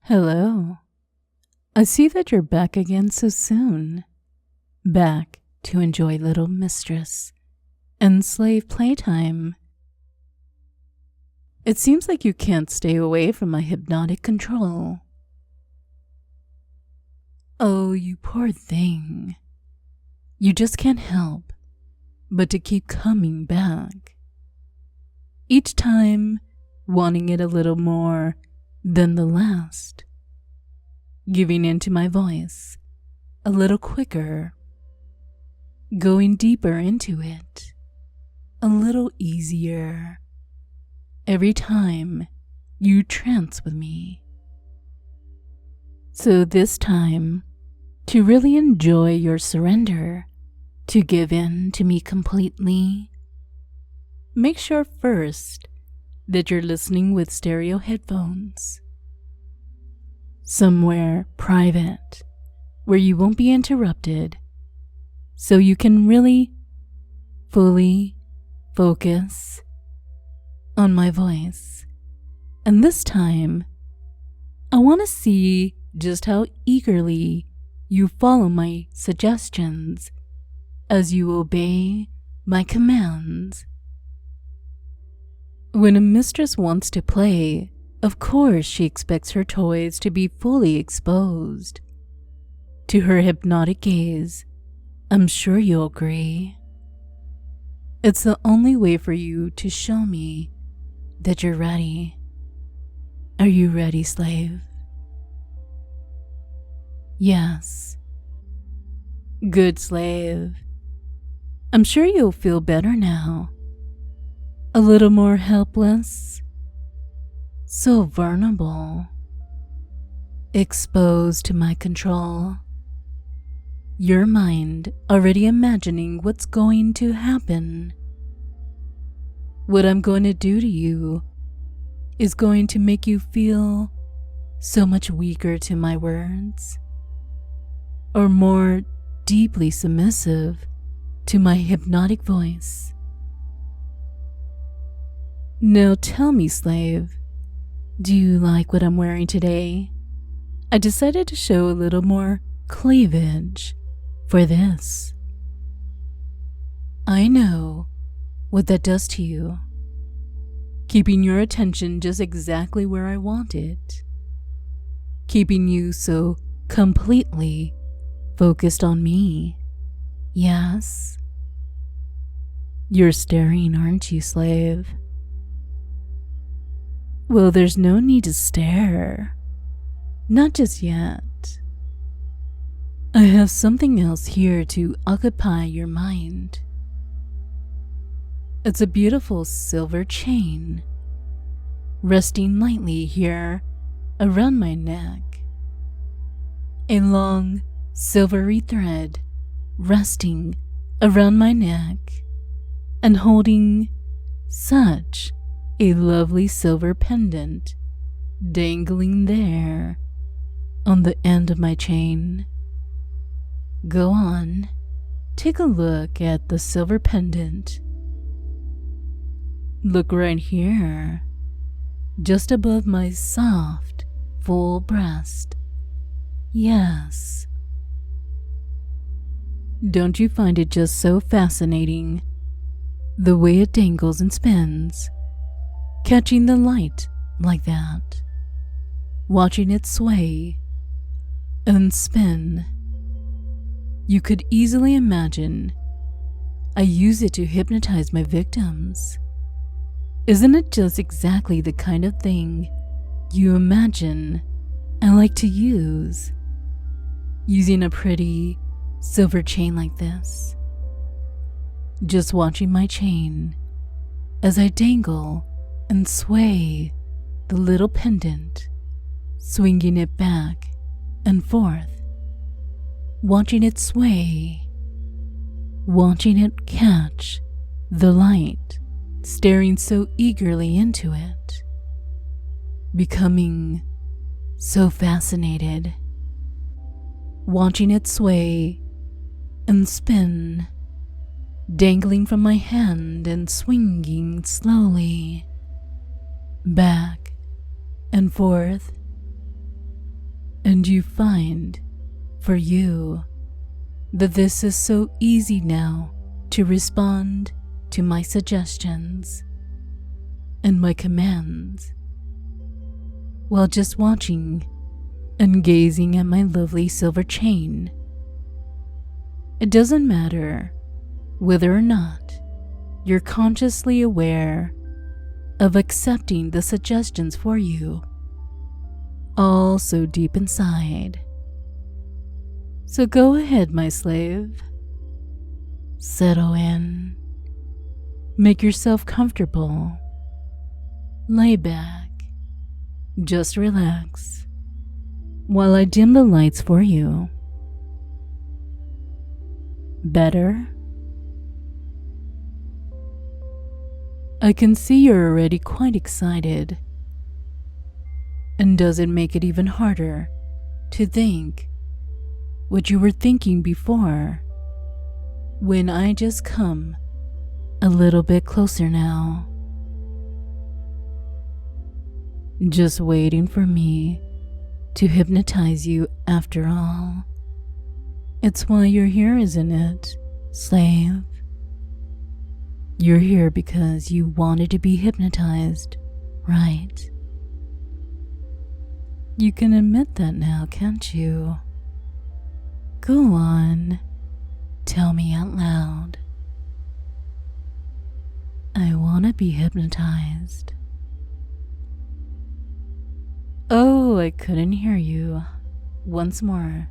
Hello. I see that you're back again so soon. Back to enjoy little mistress and slave playtime. It seems like you can't stay away from my hypnotic control. Oh, you poor thing. You just can't help but to keep coming back. Each time wanting it a little more than the last. Giving into my voice a little quicker. Going deeper into it a little easier. Every time you trance with me. So this time, to really enjoy your surrender, to give in to me completely, make sure first that you're listening with stereo headphones. Somewhere private, where you won't be interrupted, so you can really, fully focus on my voice. And this time, I want to see just how eagerly you follow my suggestions as you obey my commands. When a mistress wants to play, of course she expects her toys to be fully exposed. To her hypnotic gaze, I'm sure you'll agree. It's the only way for you to show me that you're ready. Are you ready, slave? Yes. Good, slave. I'm sure you'll feel better now. A little more helpless, so vulnerable, exposed to my control. Your mind already imagining what's going to happen. What I'm going to do to you is going to make you feel so much weaker to my words, or more deeply submissive to my hypnotic voice. Now tell me, slave, do you like what I'm wearing today? I decided to show a little more cleavage for this. I know what that does to you, keeping your attention just exactly where I want it, keeping you so completely focused on me. Yes? You're staring, aren't you, slave? Well, there's no need to stare. Not just yet. I have something else here to occupy your mind. It's a beautiful silver chain, resting lightly here around my neck. A long, silvery thread resting around my neck and holding such a lovely silver pendant dangling there on the end of my chain. Go on, take a look at the silver pendant. Look right here, just above my soft, full breast. Yes. Don't you find it just so fascinating, the way it dangles and spins? Catching the light like that, watching it sway and spin. You could easily imagine I use it to hypnotize my victims. Isn't it just exactly the kind of thing you imagine I like to use? Using a pretty silver chain like this. Just watching my chain as I dangle and sway the little pendant, swinging it back and forth, watching it sway, watching it catch the light, staring so eagerly into it, becoming so fascinated, watching it sway and spin, dangling from my hand and swinging slowly, back and forth, And you find, for you, that this is so easy now to respond to my suggestions and my commands while just watching and gazing at my lovely silver chain. It doesn't matter whether or not you're consciously aware of accepting the suggestions for you, all so deep inside. So go ahead, my slave. Settle in. Make yourself comfortable. Lay back. Just relax while I dim the lights for you. Better? I can see you're already quite excited. And does it make it even harder to think what you were thinking before when I just come a little bit closer now? Just waiting for me to hypnotize you after all. It's why you're here, isn't it, slave? You're here because you wanted to be hypnotized, right? You can admit that now, can't you? Go on, tell me out loud. I want to be hypnotized. Oh, I couldn't hear you. Once more,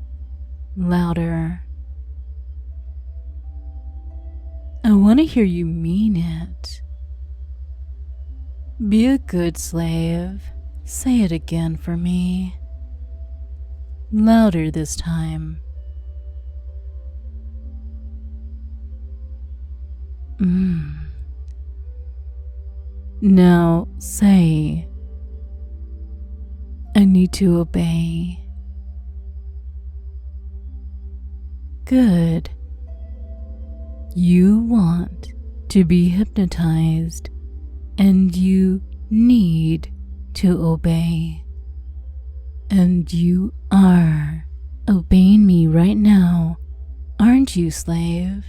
louder. I want to hear you mean it. Be a good slave. Say it again for me. Louder this time. Now say, I need to obey. Good. You want to be hypnotized, and you need to obey. And you are obeying me right now, aren't you, slave?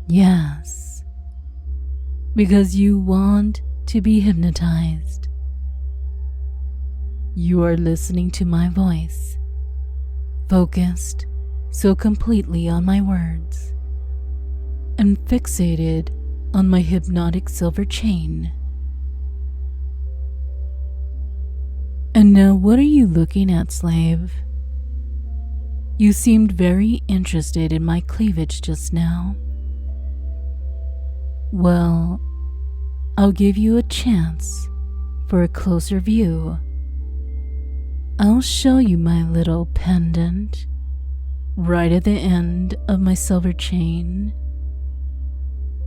Yes, because you want to be hypnotized. You are listening to my voice, focused so completely on my words, and fixated on my hypnotic silver chain. And now what are you looking at, slave? You seemed very interested in my cleavage just now. Well, I'll give you a chance for a closer view. I'll show you my little pendant right at the end of my silver chain,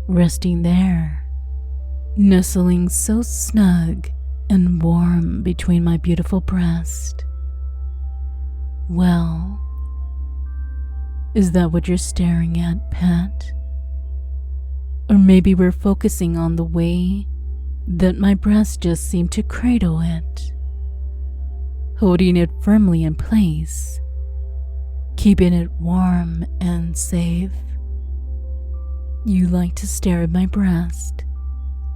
resting there, nestling so snug and warm between my beautiful breast. Well, is that what you're staring at, pet? Or maybe we're focusing on the way that my breast just seemed to cradle it, holding it firmly in place, keeping it warm and safe. You like to stare at my breast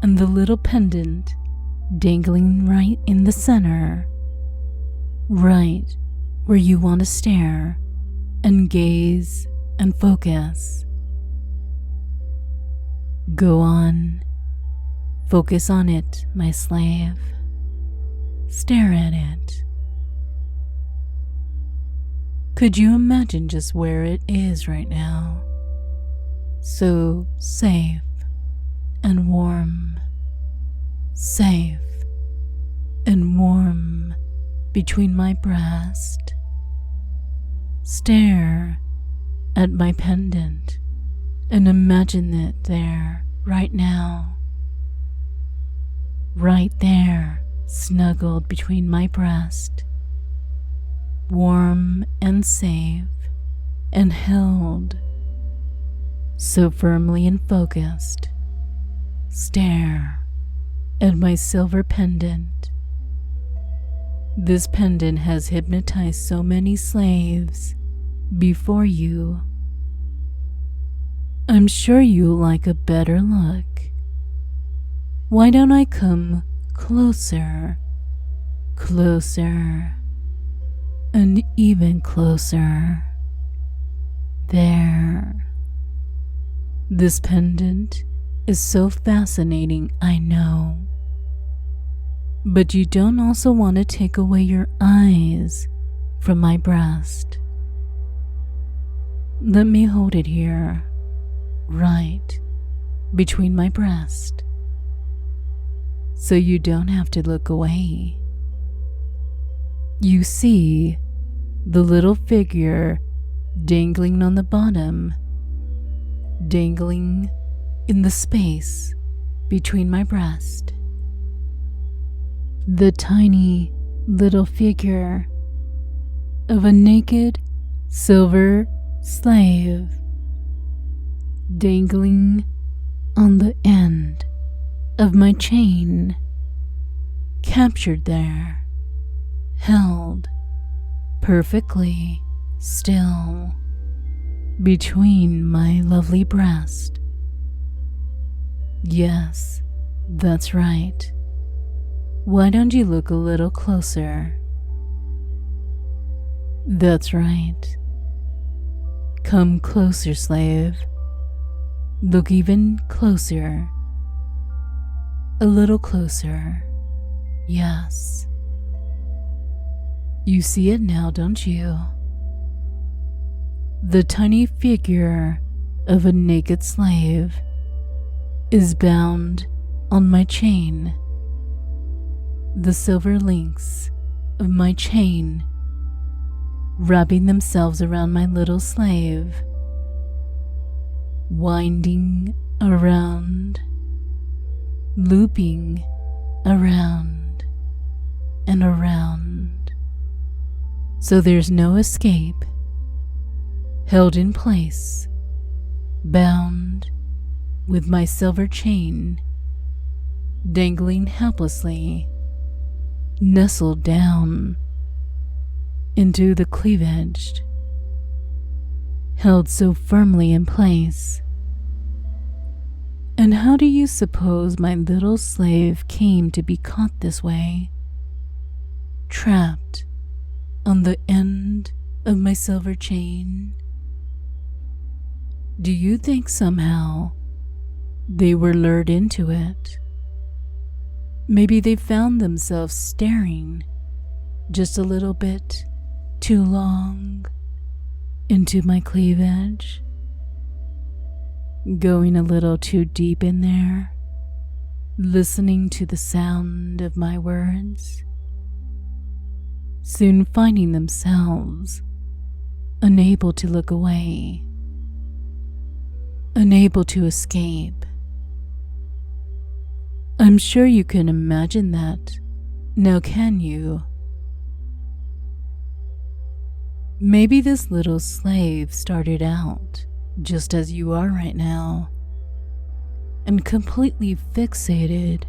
and the little pendant dangling right in the center, right where you want to stare and gaze and focus. Go on, focus on it, my slave. Stare at it. Could you imagine just where it is right now? So safe and warm, safe and warm between my breast. Stare at my pendant and imagine it there right now, right there, snuggled between my breast, warm and safe and held so firmly and focused. Stare at my silver pendant. This pendant has hypnotized so many slaves before you. I'm sure you'll like a better look. Why don't I come closer, closer, and even closer? There. This pendant is so fascinating, I know. But you don't also want to take away your eyes from my breast. Let me hold it here, right between my breast, so you don't have to look away. You see the little figure dangling on the bottom, dangling in the space between my breast. The tiny little figure of a naked silver slave dangling on the end of my chain, captured there, held perfectly still between my lovely breast. Yes, that's right. Why don't you look a little closer? That's right. Come closer, slave. Look even closer. A little closer. Yes. You see it now, don't you? The tiny figure of a naked slave is bound on my chain. The silver links of my chain wrapping themselves around my little slave, winding around, looping around and around, so there's no escape, held in place, bound with my silver chain, dangling helplessly, nestled down into the cleavage, held so firmly in place. And how do you suppose my little slave came to be caught this way, trapped on the end of my silver chain? Do you think somehow they were lured into it? Maybe they found themselves staring just a little bit too long into my cleavage, going a little too deep in there, listening to the sound of my words, soon finding themselves unable to look away, unable to escape. I'm sure you can imagine that. Now can you? Maybe this little slave started out just as you are right now, and completely fixated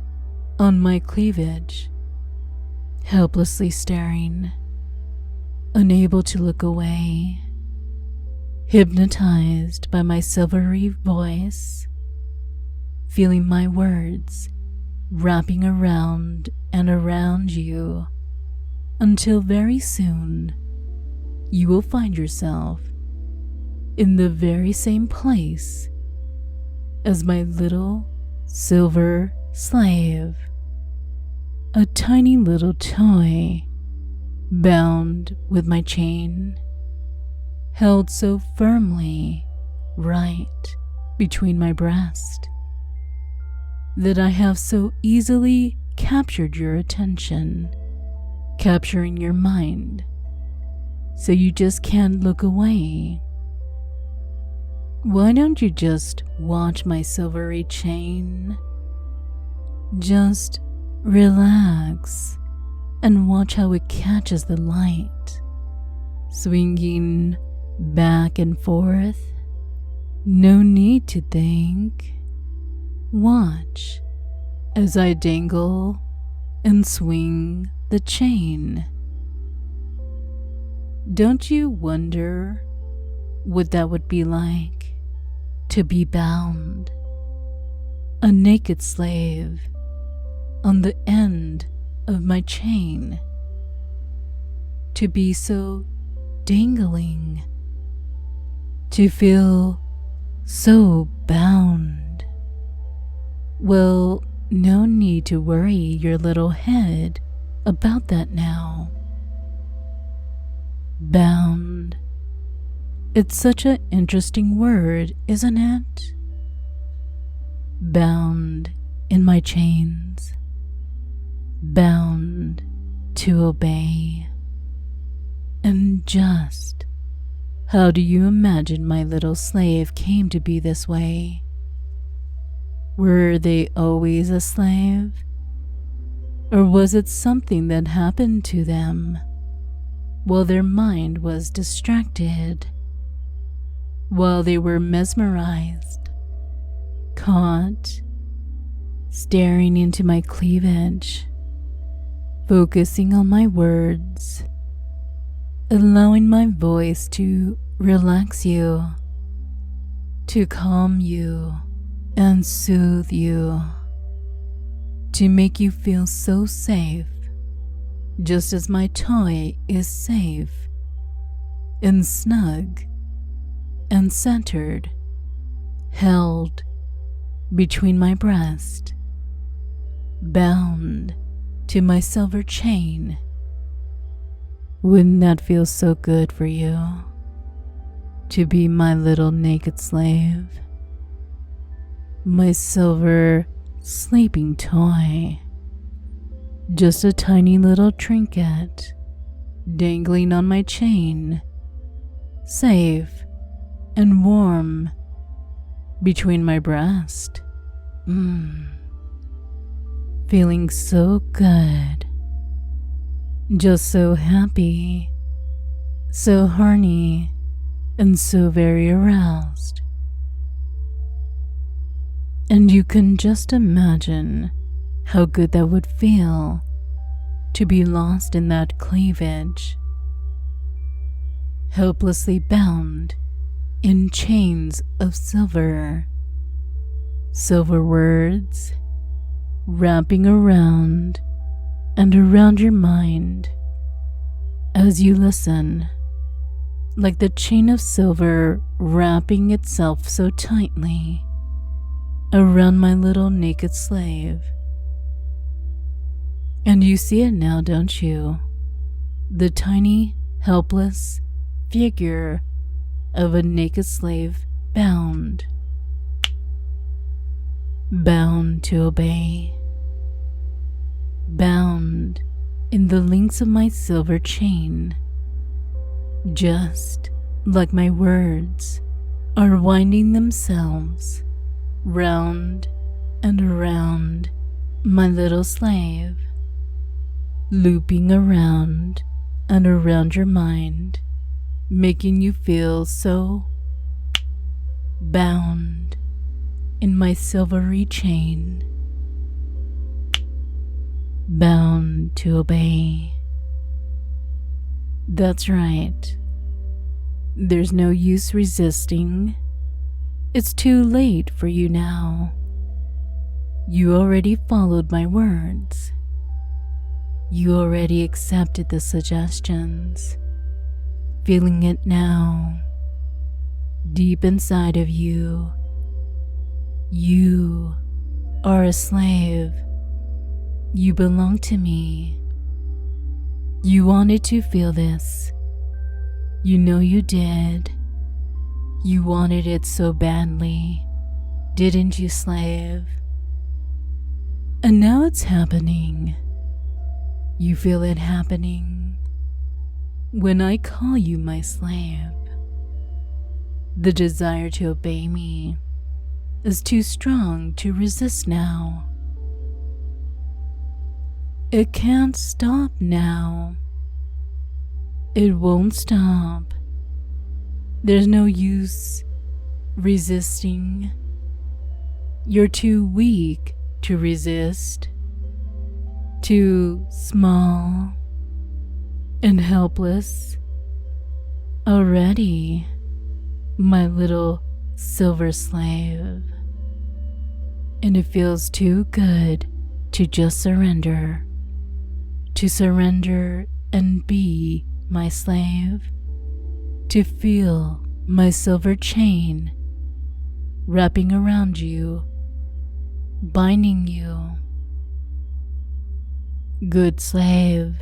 on my cleavage, helplessly staring, unable to look away, hypnotized by my silvery voice, feeling my words wrapping around and around you, until very soon you will find yourself in the very same place as my little silver slave, a tiny little toy bound with my chain, held so firmly right between my breast that I have so easily captured your attention, capturing your mind, so you just can't look away. Why don't you just watch my silvery chain? Just relax and watch how it catches the light, swinging back and forth. No need to think. Watch as I dangle and swing the chain Don't you wonder what that would be like to be bound, a naked slave on the end of my chain, to be so dangling, to feel so bound? Well, no need to worry your little head about that now. Bound. It's such an interesting word, isn't it? Bound in my chains. Bound to obey. And just how do you imagine my little slave came to be this way? Were they always a slave? Or was it something that happened to them while their mind was distracted, while they were mesmerized, caught, staring into my cleavage, focusing on my words, allowing my voice to relax you, to calm you and soothe you, to make you feel so safe, just as my toy is safe and snug and centered, held between my breast, bound to my silver chain. Wouldn't that feel so good for you, to be my little naked slave? My silver sleeping toy, just a tiny little trinket dangling on my chain, safe and warm between my breast. Feeling so good, just so happy, so horny, and so very aroused. And you can just imagine how good that would feel to be lost in that cleavage, helplessly bound in chains of silver, silver words wrapping around and around your mind as you listen, like the chain of silver wrapping itself so tightly around my little naked slave. And you see it now, don't you? The tiny, helpless figure of a naked slave bound to obey, bound in the links of my silver chain, just like my words are winding themselves round and around my little slave, looping around and around your mind, making you feel so bound in my silvery chain, bound to obey. That's right. There's no use resisting. It's too late for you now. You already followed my words. You already accepted the suggestions, feeling it now, deep inside of you. You are a slave. You belong to me. You wanted to feel this. You know you did. You wanted it so badly, didn't you, slave? And now it's happening. You feel it happening when I call you my slave. The desire to obey me is too strong to resist now. It can't stop now. It won't stop. There's no use resisting. You're too weak to resist, too small and helpless already, my little silver slave. And it feels too good to just surrender. To surrender and be my slave. To feel my silver chain wrapping around you, binding you. Good slave,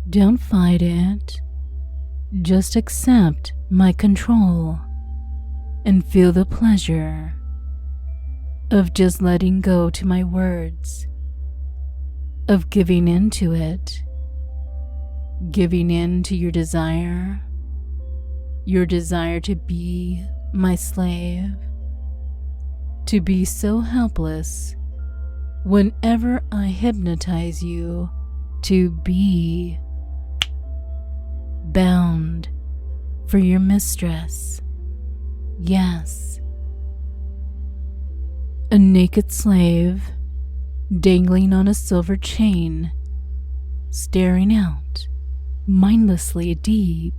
don't fight it. Just accept my control and feel the pleasure of just letting go to my words, of giving in to it, giving in to your desire to be my slave, to be so helpless whenever I hypnotize you to be bound for your mistress. Yes, a naked slave dangling on a silver chain, staring out mindlessly deep,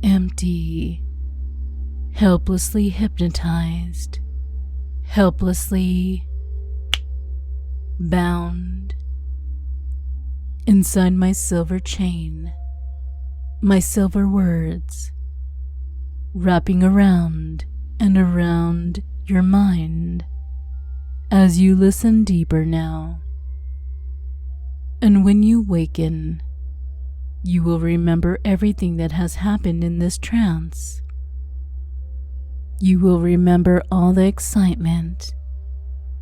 empty, helplessly hypnotized, helplessly bound inside my silver chain, my silver words wrapping around and around your mind as you listen deeper now. And when you waken, you will remember everything that has happened in this trance. You will remember all the excitement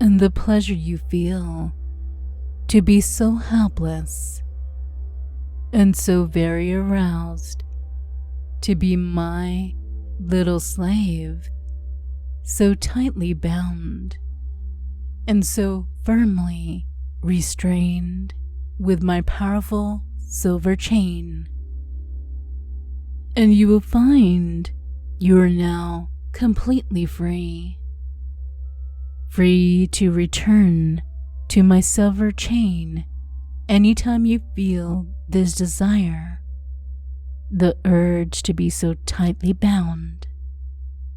and the pleasure you feel to be so helpless and so very aroused to be my little slave, so tightly bound and so firmly restrained with my powerful silver chain. And you will find you are now completely free, free to return to my silver chain anytime you feel this desire, the urge to be so tightly bound,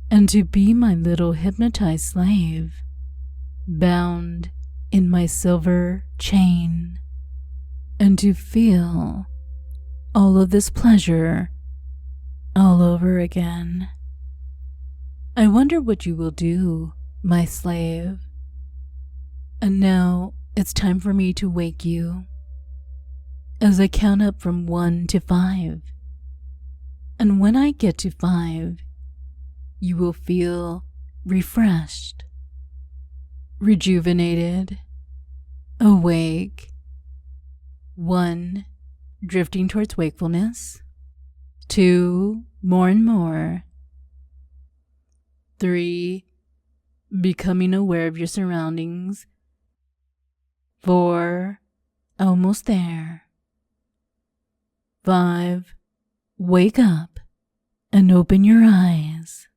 and to be my little hypnotized slave, bound in my silver chain, and to feel all of this pleasure all over again. I wonder what you will do, my slave. And now it's time for me to wake you as I count up from 1 to 5. And when I get to 5, you will feel refreshed, rejuvenated, awake. 1, drifting towards wakefulness. 2, more and more. 3, becoming aware of your surroundings. 4, almost there. 5, wake up and open your eyes.